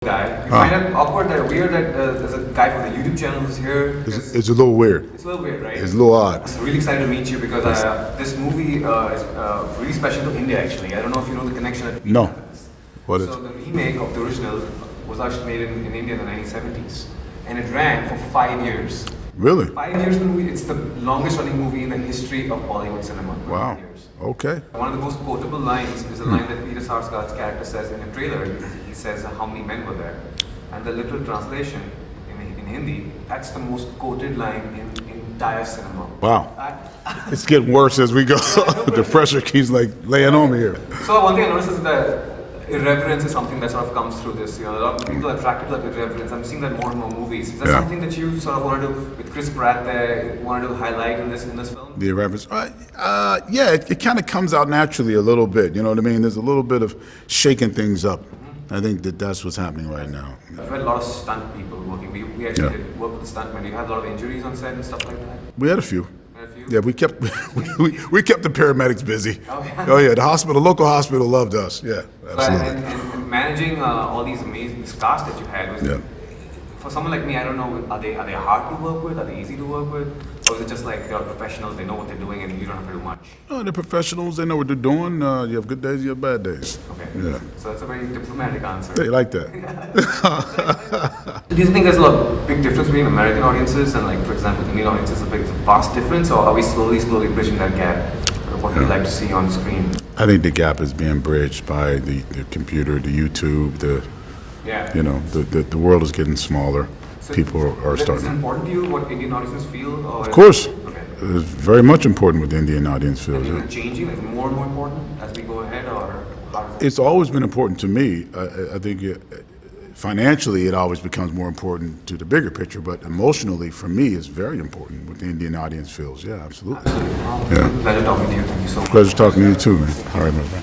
Guy. You find it awkward, that weird that there's a guy from the YouTube channel who's here. It's a little weird. It's a little weird, right? It's a little odd. I'm really excited to meet you because this movie is really special to India actually. I don't know if you know the connection that we No. have with this. What is So the remake of the original was actually made in India in the 1970s. And it ran for 5 years. Really? 5 years in the movie. It's the longest running movie in the history of Bollywood cinema. Wow. 5 years. Okay. One of the most quotable lines is a line that Peter Sarsgaard's character says in a trailer. He says how many men were there. And the literal translation in Hindi, that's the most quoted line in entire cinema. Wow. It's getting worse as we go. The pressure keeps like laying on me here. So one thing I noticed is that irreverence is something that sort of comes through this. You know, a lot of people are attracted to that irreverence. I'm seeing that more and more movies. Is that something that you sort of wanted to, with Chris Pratt there, wanted to highlight in this film? The irreverence. Yeah, it kind of comes out naturally a little bit. You know what I mean? There's a little bit of shaking things up. I think that's what's happening right now. I've had a lot of stunt people working. We actually did work with stuntmen. You had a lot of injuries on set and stuff like that? We had a few. Had a few? Yeah, we kept we kept the paramedics busy. Oh, yeah? Oh yeah, the local hospital loved us. Yeah, absolutely. And managing all these amazing stars that you had was for someone like me, I don't know, are they hard to work with? Are they easy to work with? Or is it just like they're professionals, they know what they're doing and you don't have to do much? No, they're professionals. They know what they're doing. You have good days, you have bad days. Okay. Yeah. So that's a very diplomatic answer. They like that. Do you think there's a big difference between American audiences and, like, for example, Indian audiences? It's a vast difference, or are we slowly bridging that gap of what we like to see on screen? I think the gap is being bridged by the computer, the YouTube, you know, the world is getting smaller. So people are starting. Is it important to you what Indian audiences feel? Or of course. Okay. It's very much important what the Indian audience feels. Is it changing? Is it more and more important as we go ahead, or how does it? It's always been important to me. I think financially it always becomes more important to the bigger picture, but emotionally for me it's very important what the Indian audience feels. Yeah, absolutely. Pleasure talking to you. Thank you so much. Pleasure talking to you too, man. All right, my friend.